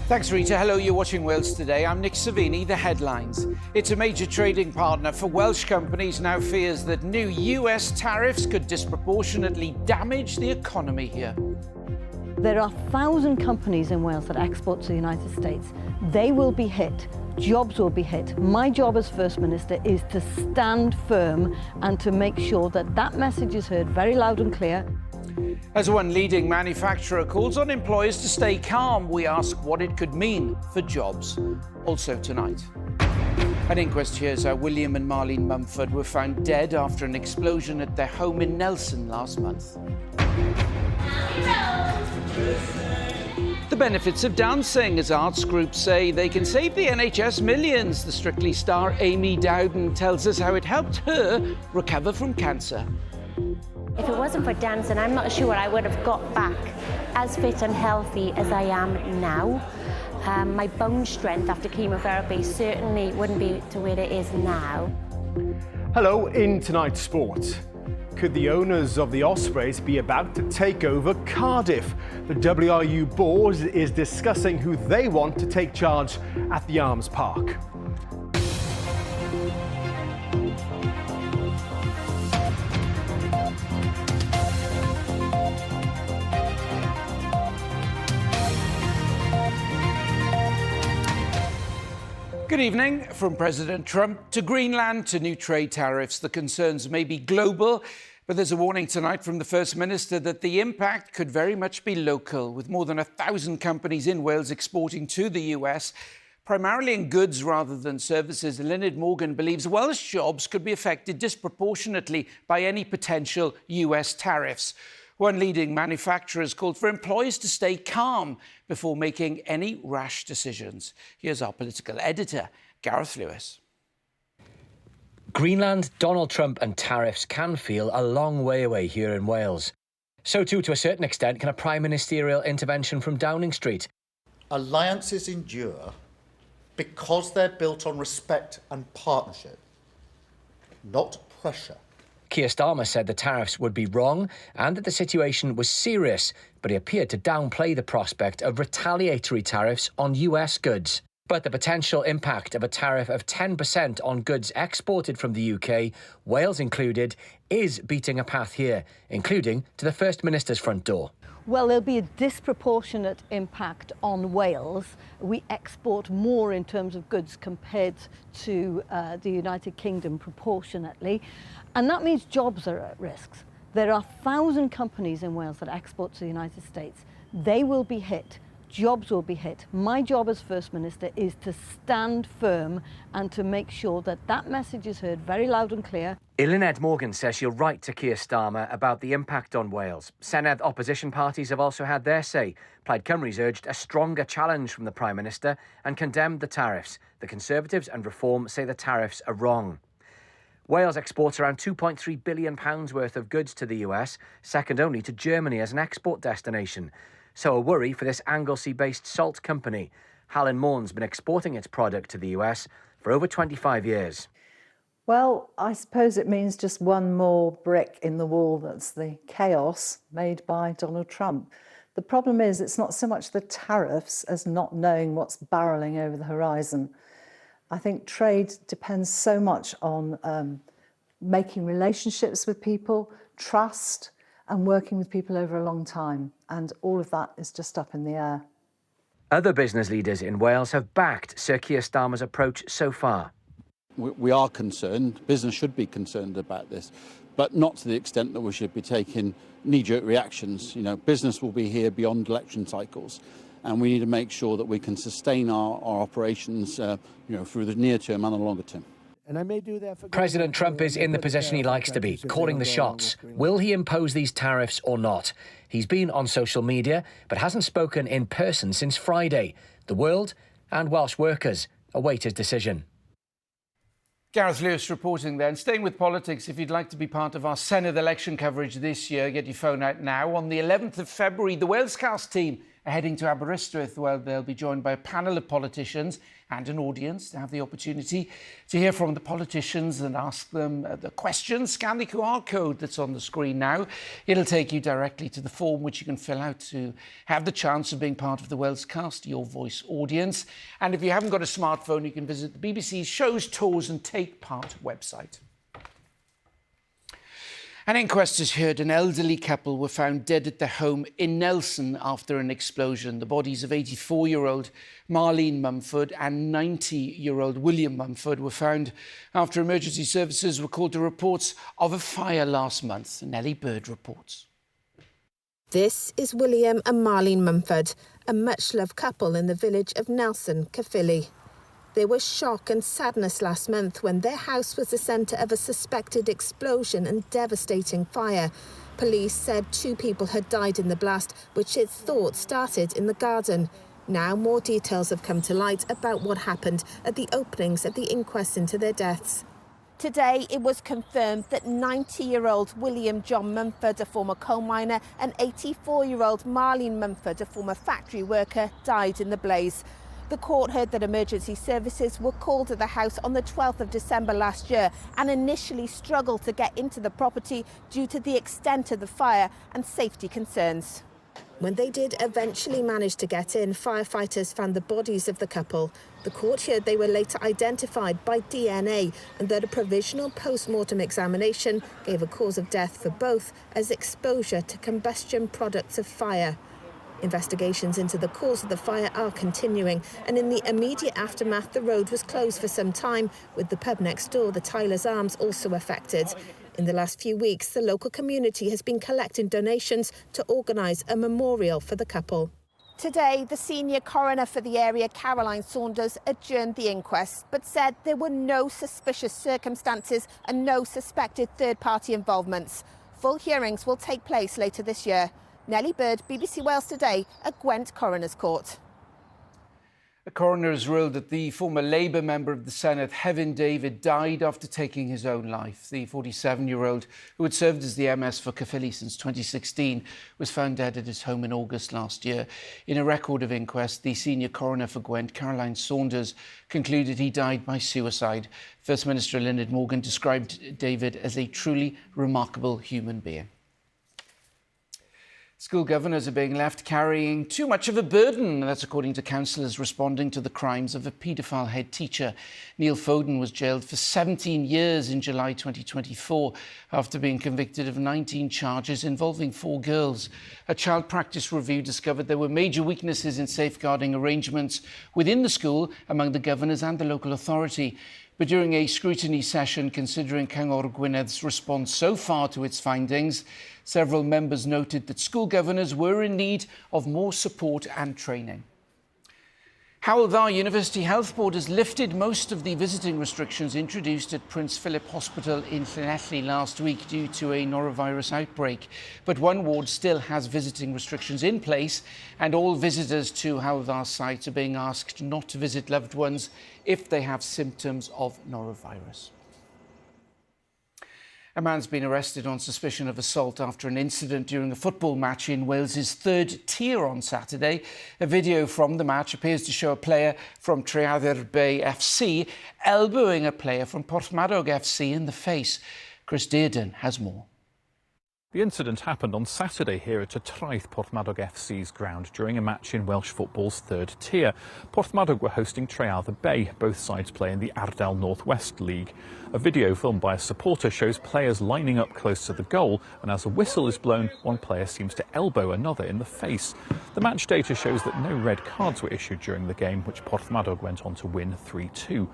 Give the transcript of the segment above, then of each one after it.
Thanks, Rita. Hello, you're watching Wales Today. I'm Nick Savini. The headlines. It's a major trading partner for Welsh companies now fears that new US tariffs could disproportionately damage the economy here. There are 1,000 companies in Wales that export to the United States. They will be hit. Jobs will be hit. My job as First Minister is to stand firm and to make sure that that message is heard very loud and clear. As one leading manufacturer calls on employers to stay calm, we ask what it could mean for jobs. Also tonight. An inquest hears how William and Marlene Mumford were found dead after an explosion at their home in Nelson last month. The benefits of dancing, as arts groups say they can save the NHS millions. The Strictly star Amy Dowden tells us how it helped her recover from cancer. If it wasn't for dancing, I'm not sure I would have got back as fit and healthy as I am now. My bone strength after chemotherapy certainly wouldn't be to where it is now. Hello, in tonight's sport. Could the owners of the Ospreys be about to take over Cardiff? The WRU board is discussing who they want to take charge at the Arms Park. Good evening. From President Trump to Greenland to new trade tariffs, the concerns may be global, but there's a warning tonight from the First Minister that the impact could very much be local, with more than 1,000 companies in Wales exporting to the US, primarily in goods rather than services. Lynyd Morgan believes Welsh jobs could be affected disproportionately by any potential US tariffs. One leading manufacturer has called for employees to stay calm before making any rash decisions. Here's our political editor, Gareth Lewis. Greenland, Donald Trump and tariffs can feel a long way away here in Wales. So too, to a certain extent, can a prime ministerial intervention from Downing Street. Alliances endure because they're built on respect and partnership, not pressure. Keir Starmer said the tariffs would be wrong and that the situation was serious, but he appeared to downplay the prospect of retaliatory tariffs on US goods. But the potential impact of a tariff of 10% on goods exported from the UK, Wales included, is beating a path here, including to the First Minister's front door. Well, there'll be a disproportionate impact on Wales. We export more in terms of goods compared to the United Kingdom proportionately. And that means jobs are at risk. There are 1,000 companies in Wales that export to the United States. They will be hit. Jobs will be hit. My job as First Minister is to stand firm and to make sure that that message is heard very loud and clear. Lynyd Morgan says she'll write to Keir Starmer about the impact on Wales. Senedd opposition parties have also had their say. Plaid Cymru's urged a stronger challenge from the Prime Minister and condemned the tariffs. The Conservatives and Reform say the tariffs are wrong. Wales exports around £2.3 billion worth of goods to the US, second only to Germany as an export destination. So a worry for this Anglesey-based salt company. Hallen Morn's been exporting its product to the US for over 25 years. Well, I suppose it means just one more brick in the wall that's the chaos made by Donald Trump. The problem is it's not so much the tariffs as not knowing what's barrelling over the horizon. I think trade depends so much on making relationships with people, trust, and working with people over a long time. And all of that is just up in the air. Other business leaders in Wales have backed Sir Keir Starmer's approach so far. We are concerned, business should be concerned about this, but not to the extent that we should be taking knee-jerk reactions. You know, business will be here beyond election cycles, and we need to make sure that we can sustain our operations through the near term and the longer term. And I may do that for President Trump is in the position he likes to be, calling the shots. Will he impose these tariffs or not? He's been on social media, but hasn't spoken in person since Friday. The world and Welsh workers await his decision. Gareth Lewis reporting there. And staying with politics, if you'd like to be part of our Senedd election coverage this year, get your phone out now. On the 11th of February, the Walescast team are heading to Aberystwyth, where they'll be joined by a panel of politicians and an audience to have the opportunity to hear from the politicians and ask them the questions. Scan the QR code that's on the screen now. It'll take you directly to the form which you can fill out to have the chance of being part of the Welsh Cast Your Voice audience. And if you haven't got a smartphone, you can visit the BBC's Shows, Tours and Take Part website. An inquest has heard an elderly couple were found dead at their home in Nelson after an explosion. The bodies of 84-year-old Marlene Mumford and 90-year-old William Mumford were found after emergency services were called to reports of a fire last month. Nellie Bird reports. This is William and Marlene Mumford, a much-loved couple in the village of Nelson, Caerphilly. There was shock and sadness last month when their house was the centre of a suspected explosion and devastating fire. Police said 2 people had died in the blast, which it's thought started in the garden. Now more details have come to light about what happened at the openings of the inquest into their deaths. Today, it was confirmed that 90-year-old William John Mumford, a former coal miner, and 84-year-old Marlene Mumford, a former factory worker, died in the blaze. The court heard that emergency services were called to the house on the 12th of December last year and initially struggled to get into the property due to the extent of the fire and safety concerns. When they did eventually manage to get in, firefighters found the bodies of the couple. The court heard they were later identified by DNA and that a provisional post-mortem examination gave a cause of death for both as exposure to combustion products of fire. Investigations into the cause of the fire are continuing, and in the immediate aftermath, the road was closed for some time, with the pub next door, the Tyler's Arms, also affected. In the last few weeks, the local community has been collecting donations to organise a memorial for the couple. Today, the senior coroner for the area, Caroline Saunders, adjourned the inquest, but said there were no suspicious circumstances and no suspected third-party involvements. Full hearings will take place later this year. Nellie Bird, BBC Wales Today at Gwent Coroner's Court. The coroner has ruled that the former Labour member of the Senedd, Hefin David, died after taking his own life. The 47-year-old, who had served as the MS for Caerphilly since 2016, was found dead at his home in August last year. In a record of inquest, the senior coroner for Gwent, Caroline Saunders, concluded he died by suicide. First Minister Eluned Morgan described David as a truly remarkable human being. School governors are being left carrying too much of a burden. That's according to councillors responding to the crimes of a paedophile head teacher. Neil Foden was jailed for 17 years in July 2024 after being convicted of 19 charges involving 4 girls. A child practice review discovered there were major weaknesses in safeguarding arrangements within the school among the governors and the local authority. But during a scrutiny session considering Cyngor Gwyned's response so far to its findings, several members noted that school governors were in need of more support and training. Hywel Dda University Health Board has lifted most of the visiting restrictions introduced at Prince Philip Hospital in Llanelli last week due to a norovirus outbreak. But one ward still has visiting restrictions in place, and all visitors to Hywel Dda's site are being asked not to visit loved ones if they have symptoms of norovirus. A man's been arrested on suspicion of assault after an incident during a football match in Wales's 3rd tier on Saturday. A video from the match appears to show a player from Treader Bay FC elbowing a player from Porthmadog FC in the face. Chris Dearden has more. The incident happened on Saturday here at a Traeth Porthmadog FC's ground during a match in Welsh football's 3rd tier. Porthmadog were hosting Treader Bay. Both sides play in the Ardal North West League. A video filmed by a supporter shows players lining up close to the goal, and as a whistle is blown, one player seems to elbow another in the face. The match data shows that no red cards were issued during the game, which Porthmadog went on to win 3-2.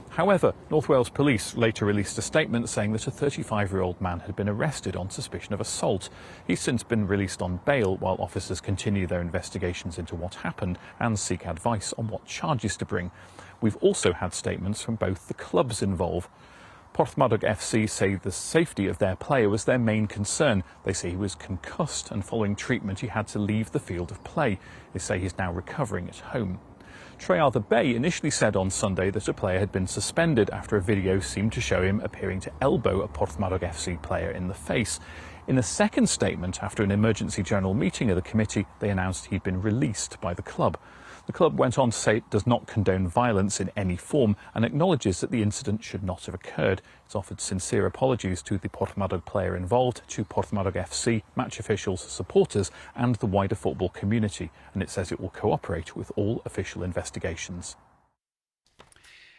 However, North Wales Police later released a statement saying that a 35-year-old man had been arrested on suspicion of assault. He's since been released on bail while officers continue their investigations into what happened and seek advice on what charges to bring. We've also had statements from both the clubs involved. Porthmadog FC say the safety of their player was their main concern. They say he was concussed, and following treatment he had to leave the field of play. They say he's now recovering at home. Treader Bay initially said on Sunday that a player had been suspended after a video seemed to show him appearing to elbow a Porthmadog FC player in the face. In a second statement, after an emergency general meeting of the committee, they announced he'd been released by the club. The club went on to say it does not condone violence in any form and acknowledges that the incident should not have occurred. It's offered sincere apologies to the Porthmadog player involved, to Porthmadog FC, match officials, supporters and the wider football community, and it says it will cooperate with all official investigations.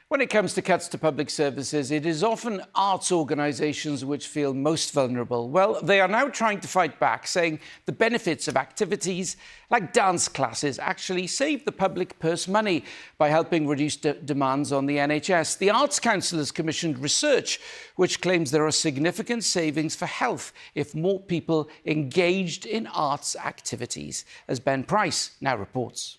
When it comes to cuts to public services, it is often arts organisations which feel most vulnerable. Well, they are now trying to fight back, saying the benefits of activities like dance classes actually save the public purse money by helping reduce demands on the NHS. The Arts Council has commissioned research which claims there are significant savings for health if more people engaged in arts activities, as Ben Price now reports.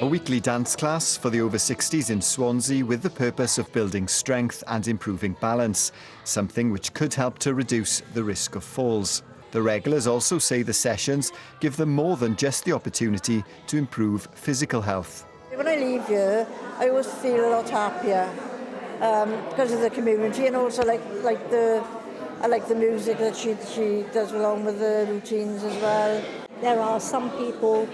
A weekly dance class for the over 60s in Swansea with the purpose of building strength and improving balance, something which could help to reduce the risk of falls. The regulars also say the sessions give them more than just the opportunity to improve physical health. When I leave here, I always feel a lot happier because of the community, and also I like the music that she does along with the routines as well. There are some people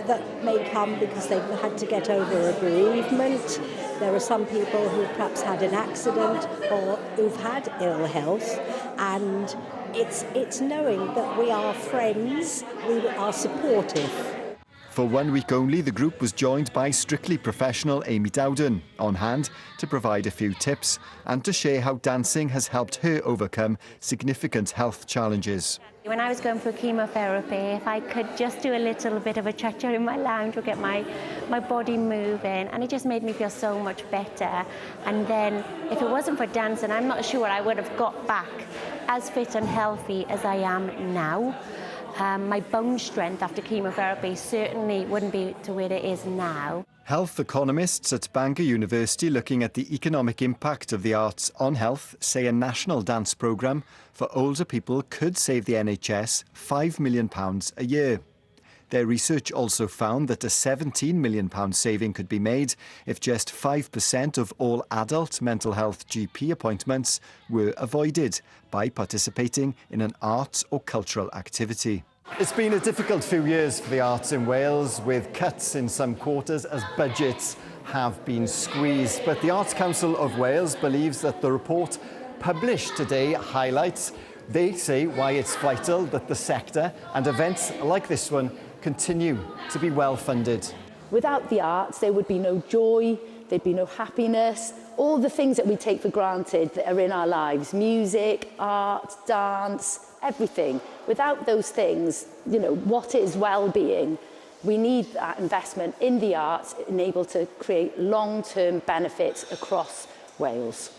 that may come because they've had to get over a bereavement. There are some people who've perhaps had an accident or who've had ill health, and it's knowing that we are friends, we are supportive. For 1 week only, the group was joined by strictly professional Amy Dowden, on hand to provide a few tips and to share how dancing has helped her overcome significant health challenges. When I was going for chemotherapy, if I could just do a little bit of a cha-cha in my lounge or get my body moving, and it just made me feel so much better. And then if it wasn't for dancing, I'm not sure I would have got back as fit and healthy as I am now. My bone strength after chemotherapy certainly wouldn't be to where it is now. Health economists at Bangor University looking at the economic impact of the arts on health say a national dance programme for older people could save the NHS £5 million a year. Their research also found that a £17 million saving could be made if just 5% of all adult mental health GP appointments were avoided by participating in an arts or cultural activity. It's been a difficult few years for the arts in Wales, with cuts in some quarters as budgets have been squeezed. But the Arts Council of Wales believes that the report published today highlights, they say, why it's vital that the sector and events like this one continue to be well funded. Without the arts, there would be no joy, there'd be no happiness, all the things that we take for granted that are in our lives, music, art, dance, everything. Without those things, what is well-being? We need that investment in the arts and able to create long-term benefits across Wales.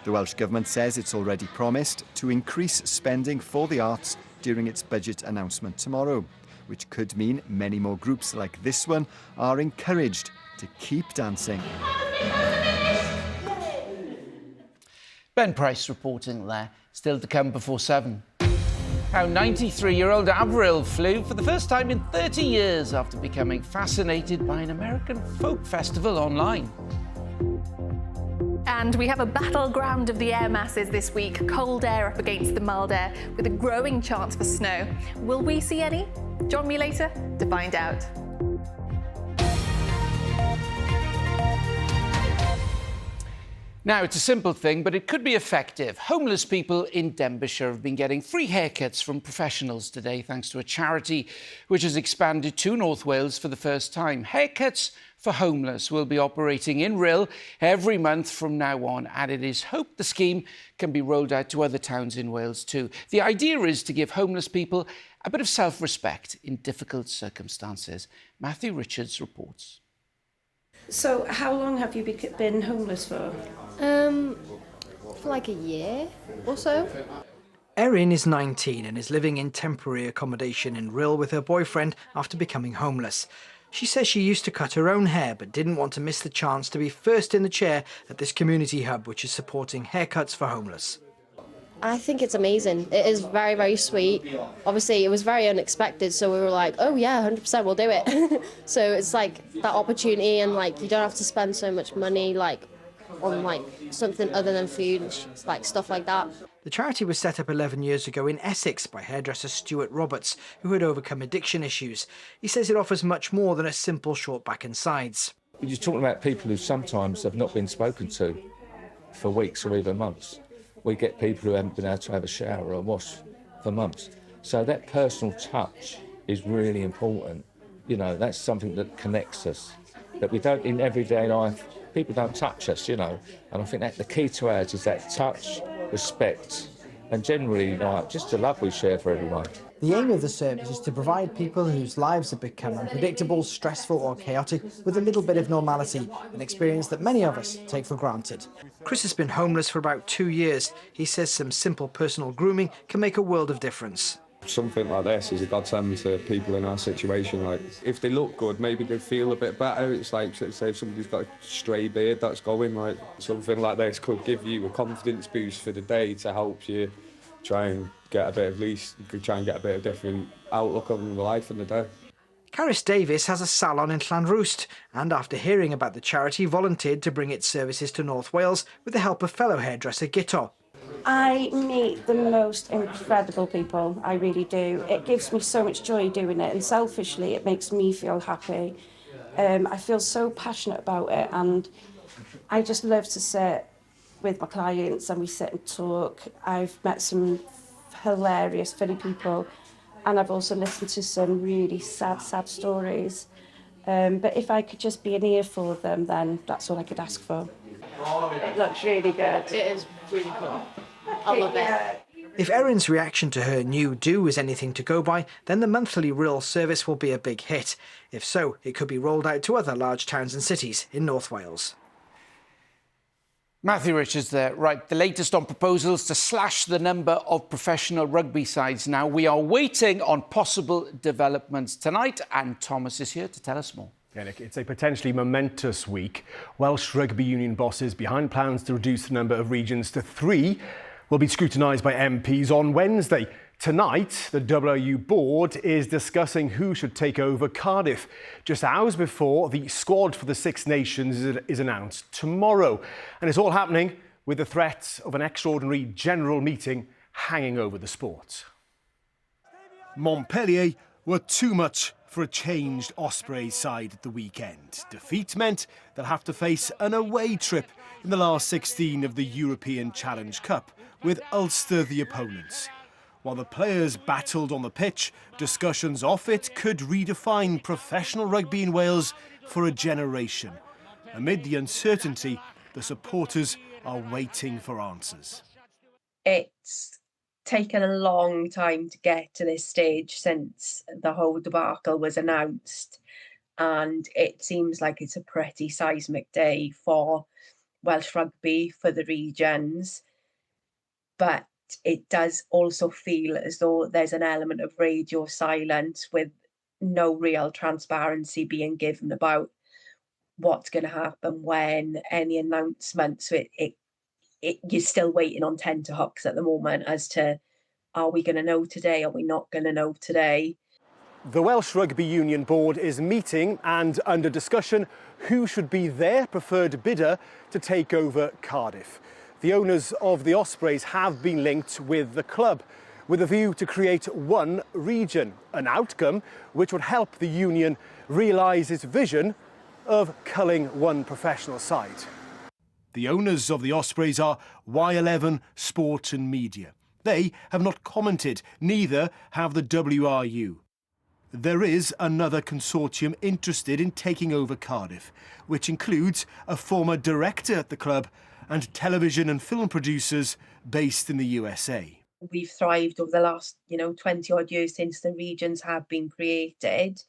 The Welsh Government says it's already promised to increase spending for the arts during its budget announcement tomorrow, which could mean many more groups like this one are encouraged to keep dancing. Ben Price reporting there. Still to come before 7. How 93-year-old Avril flew for the first time in 30 years after becoming fascinated by an American folk festival online. And we have a battleground of the air masses this week. Cold air up against the mild air with a growing chance for snow. Will we see any? Join me later to find out. Now, it's a simple thing, but it could be effective. Homeless people in Denbighshire have been getting free haircuts from professionals today, thanks to a charity which has expanded to North Wales for the first time. Haircuts for Homeless will be operating in Rhyl every month from now on, and it is hoped the scheme can be rolled out to other towns in Wales too. The idea is to give homeless people a bit of self-respect in difficult circumstances. Matthew Richards reports. So how long have you been homeless for? For like a year or so. Erin is 19 and is living in temporary accommodation in Rhyl with her boyfriend after becoming homeless. She says she used to cut her own hair but didn't want to miss the chance to be first in the chair at this community hub which is supporting haircuts for homeless. I think it's amazing. It is very, very sweet. Obviously, it was very unexpected, so we were like, oh yeah, 100% we'll do it. So it's like that opportunity, and like you don't have to spend so much money like on like something other than food, like stuff like that. The charity was set up 11 years ago in Essex by hairdresser Stuart Roberts, who had overcome addiction issues. He says it offers much more than a simple short back and sides. You're talking about people who sometimes have not been spoken to for weeks or even months. We get people who haven't been able to have a shower or wash for months. So that personal touch is really important. You know, that's something that connects us, that we don't in everyday life. People don't touch us, you know, and I think that the key to ours is that touch, respect, and generally just the love we share for everyone. The aim of the service is to provide people whose lives have become unpredictable, stressful or chaotic with a little bit of normality, an experience that many of us take for granted. Chris has been homeless for about 2 years. He says some simple personal grooming can make a world of difference. Something like this is a godsend to people in our situation. Like, if they look good, maybe they feel a bit better. It's like, say if somebody's got a stray beard that's going, like, something like this could give you a confidence boost for the day to help you try and get a bit of a different outlook on life in the day. Caris Davis has a salon in Llanrwst and after hearing about the charity volunteered to bring its services to North Wales with the help of fellow hairdresser Gito. I meet the most incredible people, I really do. It gives me so much joy doing it, and selfishly it makes me feel happy. I feel so passionate about it, and I just love to sit with my clients and we sit and talk. I've met some hilarious, funny people, and I've also listened to some really sad stories. But if I could just be an ear for them, then that's all I could ask for. It looks really good. It is really cool. I love it. If Erin's reaction to her new do is anything to go by, then the monthly Real service will be a big hit. If so, it could be rolled out to other large towns and cities in North Wales. Matthew Richards there. Right, the latest on proposals to slash the number of professional rugby sides now. We are waiting on possible developments tonight, and Thomas is here to tell us more. Yeah, Nick, it's a potentially momentous week. Welsh rugby union bosses behind plans to reduce the number of regions to 3 will be scrutinised by MPs on Wednesday. Tonight, the WRU board is discussing who should take over Cardiff, just hours before the squad for the Six Nations is announced tomorrow. And it's all happening with the threat of an extraordinary general meeting hanging over the sport. Montpellier were too much for a changed Ospreys side at the weekend. Defeat meant they'll have to face an away trip in the last 16 of the European Challenge Cup, with Ulster the opponents. While the players battled on the pitch, discussions off it could redefine professional rugby in Wales for a generation. Amid the uncertainty, the supporters are waiting for answers. It's taken a long time to get to this stage since the whole debacle was announced, and it seems like it's a pretty seismic day for Welsh rugby, for the regions, but it does also feel as though there's an element of radio silence with no real transparency being given about what's going to happen when, any announcements. So you're still waiting on tenterhooks at the moment as to, are we going to know today? Are we not going to know today? The Welsh Rugby Union Board is meeting and under discussion who should be their preferred bidder to take over Cardiff. The owners of the Ospreys have been linked with the club, with a view to create one region, an outcome which would help the union realise its vision of culling one professional side. The owners of the Ospreys are Y11 Sport and Media. They have not commented, neither have the WRU. There is another consortium interested in taking over Cardiff, which includes a former director at the club and television and film producers based in the USA. We've thrived over the last, 20 odd years since the regions have been created.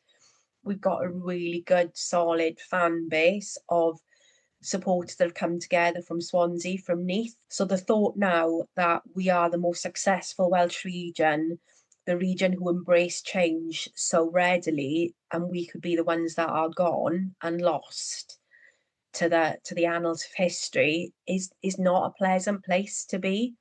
We've got a really good, solid fan base of supporters that have come together from Swansea, from Neath. So the thought now that we are the most successful Welsh region, the region who embrace change so readily, and we could be the ones that are gone and lost to the annals of history, is not a pleasant place to be.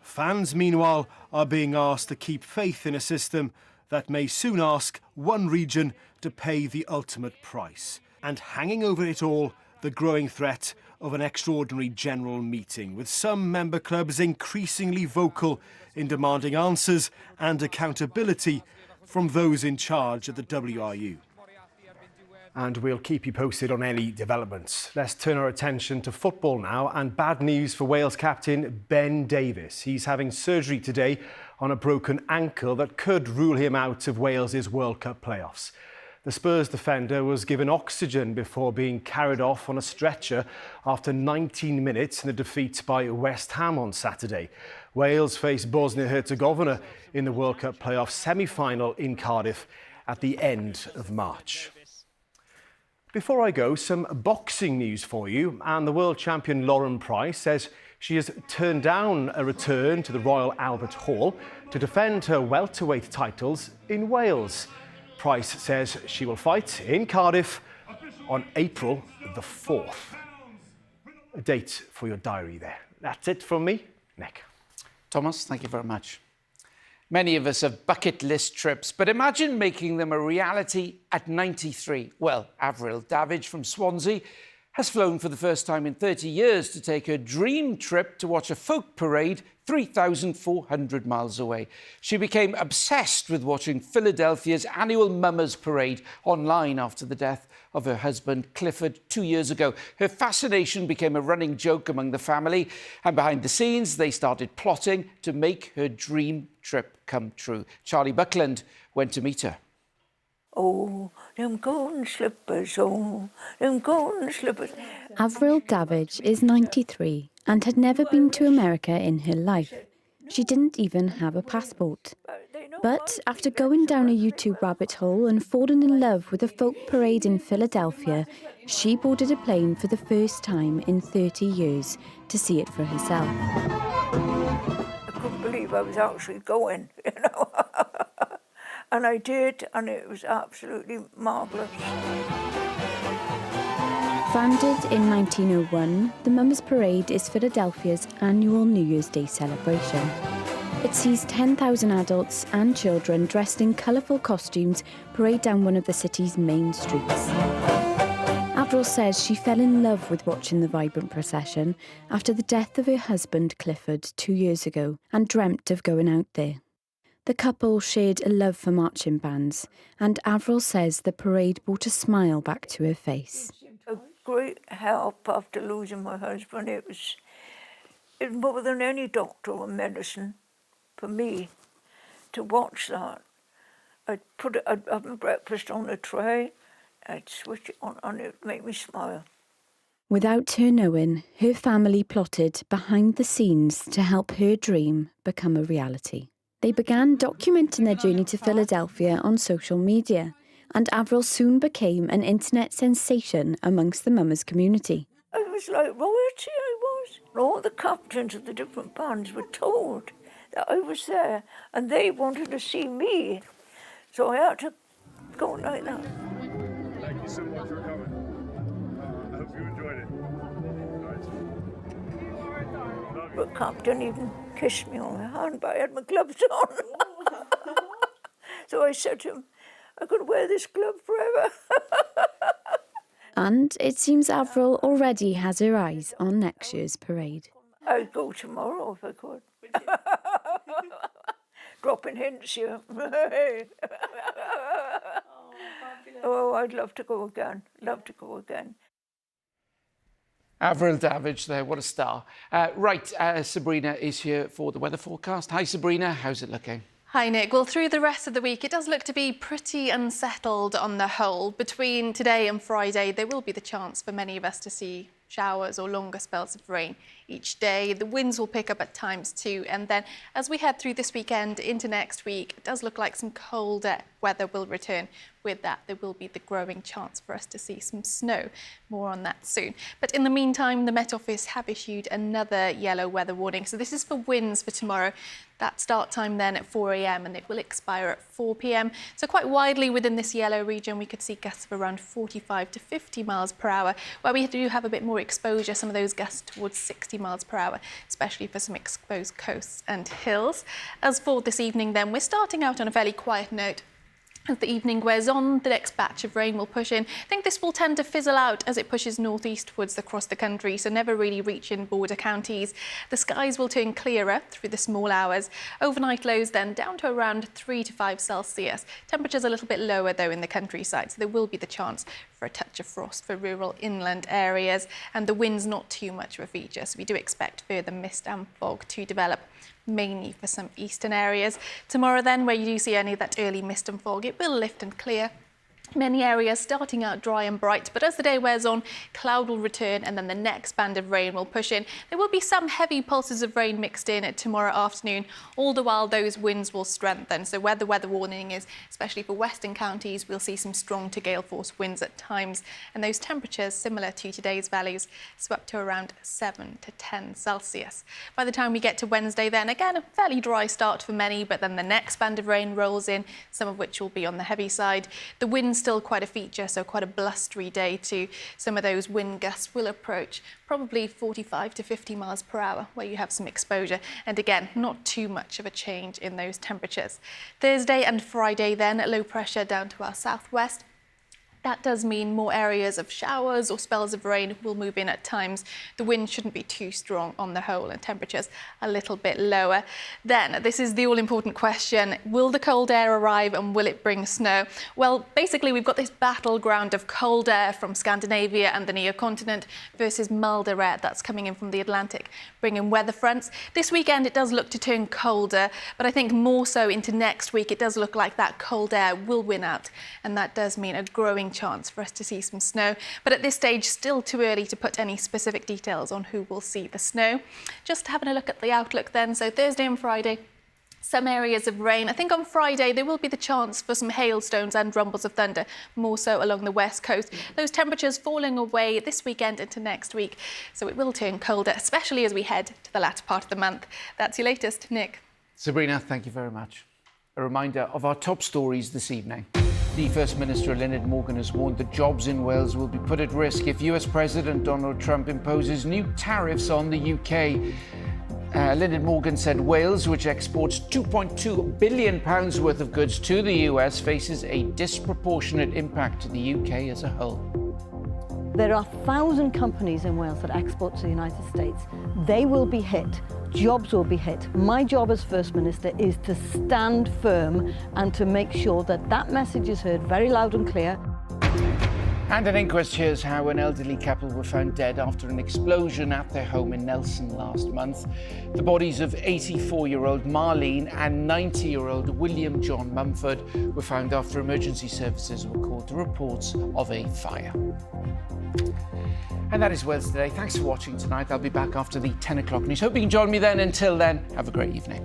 Fans, meanwhile, are being asked to keep faith in a system that may soon ask one region to pay the ultimate price. And hanging over it all, the growing threat of an extraordinary general meeting, with some member clubs increasingly vocal in demanding answers and accountability from those in charge at the WRU. And we'll keep you posted on any developments. Let's turn our attention to football now, and bad news for Wales captain Ben Davies. He's having surgery today on a broken ankle that could rule him out of Wales's World Cup playoffs. The Spurs defender was given oxygen before being carried off on a stretcher after 19 minutes in a defeat by West Ham on Saturday. Wales face Bosnia-Herzegovina in the World Cup playoff semi-final in Cardiff at the end of March. Before I go, some boxing news for you. And the world champion Lauren Price says she has turned down a return to the Royal Albert Hall to defend her welterweight titles in Wales. Price says she will fight in Cardiff on April the 4th. A date for your diary there. That's it from me, Nick. Thomas, thank you very much. Many of us have bucket list trips, but imagine making them a reality at 93. Well, Avril Davidge from Swansea has flown for the first time in 30 years to take her dream trip to watch a folk parade 3,400 miles away. She became obsessed with watching Philadelphia's annual Mummers Parade online after the death of her husband, Clifford, 2 years ago. Her fascination became a running joke among the family, and behind the scenes, they started plotting to make her dream trip come true. Charlie Buckland went to meet her. Oh, them golden slippers, oh, them golden slippers. Avril Davidge is 93 and had never been to America in her life. She didn't even have a passport. But after going down a YouTube rabbit hole and falling in love with a folk parade in Philadelphia, she boarded a plane for the first time in 30 years to see it for herself. I couldn't believe I was actually going, you know. And I did, and it was absolutely marvellous. Founded in 1901, the Mummers Parade is Philadelphia's annual New Year's Day celebration. It sees 10,000 adults and children dressed in colourful costumes parade down one of the city's main streets. Avril says she fell in love with watching the vibrant procession after the death of her husband Clifford 2 years ago and dreamt of going out there. The couple shared a love for marching bands, and Avril says the parade brought a smile back to her face. A great help after losing my husband. It was more than any doctor or medicine for me to watch that. I'd have my breakfast on a tray, I'd switch it on and it'd make me smile. Without her knowing, her family plotted behind the scenes to help her dream become a reality. They began documenting their journey to Philadelphia on social media, and Avril soon became an internet sensation amongst the Mummers community. I was like royalty, I was. All the captains of the different bands were told that I was there, and they wanted to see me. So I had to go like that. Thank you so much for coming. I hope you enjoyed it. But Captain even kissed me on the hand, but I had my gloves on. So I said to him, I could wear this glove forever. And it seems Avril already has her eyes on next year's parade. I'd go tomorrow if I could. Dropping hints here. Oh, I'd love to go again. Love to go again. Avril Davidge there, what a star. Sabrina is here for the weather forecast. Hi, Sabrina, how's it looking? Hi, Nick. Well, through the rest of the week, it does look to be pretty unsettled on the whole. Between today and Friday, there will be the chance for many of us to see showers or longer spells of rain each day. The winds will pick up at times too. And then as we head through this weekend into next week, it does look like some colder weather will return. With that, there will be the growing chance for us to see some snow. More on that soon. But in the meantime, the Met Office have issued another yellow weather warning. So this is for winds for tomorrow. That start time then at 4 a.m. and it will expire at 4 p.m. So quite widely within this yellow region, we could see gusts of around 45 to 50 miles per hour. Where we do have a bit more exposure, some of those gusts towards 60 miles per hour, especially for some exposed coasts and hills. As for this evening then, we're starting out on a fairly quiet note. As the evening wears on, the next batch of rain will push in. I think this will tend to fizzle out as it pushes northeastwards across the country, so never really reaching border counties. The skies will turn clearer through the small hours. Overnight lows then down to around 3 to 5 Celsius. Temperatures a little bit lower though in the countryside, so there will be the chance for a touch of frost for rural inland areas. And the wind's not too much of a feature, so we do expect further mist and fog to develop, mainly for some eastern areas. Tomorrow then, where you do see any of that early mist and fog, it will lift and clear. Many areas starting out dry and bright, but as the day wears on, cloud will return and then the next band of rain will push in. There will be some heavy pulses of rain mixed in tomorrow afternoon, all the while those winds will strengthen. So where the weather warning is, especially for western counties, we'll see some strong to gale force winds at times. And those temperatures, similar to today's values, swept to around 7 to 10 Celsius. By the time we get to Wednesday then, again, a fairly dry start for many, but then the next band of rain rolls in, some of which will be on the heavy side. The winds still quite a feature, so quite a blustery day too. Some of those wind gusts will approach probably 45 to 50 miles per hour, where you have some exposure. And again, not too much of a change in those temperatures. Thursday and Friday then, low pressure down to our southwest. That does mean more areas of showers or spells of rain will move in at times. The wind shouldn't be too strong on the whole and temperatures a little bit lower. Then, this is the all-important question. Will the cold air arrive and will it bring snow? Well, basically, we've got this battleground of cold air from Scandinavia and the neocontinent versus milder air that's coming in from the Atlantic, bringing weather fronts. This weekend, it does look to turn colder, but I think more so into next week, it does look like that cold air will win out. And that does mean a growing chance for us to see some snow, but at this stage still too early to put any specific details on who will see the snow. Just having a look at the outlook then, so Thursday and Friday, some areas of rain. I think on Friday there will be the chance for some hailstones and rumbles of thunder, more so along the west coast. Those temperatures falling away this weekend into next week, so it will turn colder, especially as we head to the latter part of the month. That's your latest, Nick. Sabrina, thank you very much. A reminder of our top stories this evening. The First Minister, Lyned Morgan, has warned that jobs in Wales will be put at risk if US President Donald Trump imposes new tariffs on the UK. Lyned Morgan said Wales, which exports £2.2 billion worth of goods to the US, faces a disproportionate impact to the UK as a whole. There are 1,000 companies in Wales that export to the United States. They will be hit. Jobs will be hit. My job as First Minister is to stand firm and to make sure that that message is heard very loud and clear. And an inquest hears how an elderly couple were found dead after an explosion at their home in Nelson last month. The bodies of 84-year-old Marlene and 90-year-old William John Mumford were found after emergency services were called to reports of a fire. And that is Wales Today. Thanks for watching tonight. I'll be back after the 10 o'clock news. Hope you can join me then. Until then, have a great evening.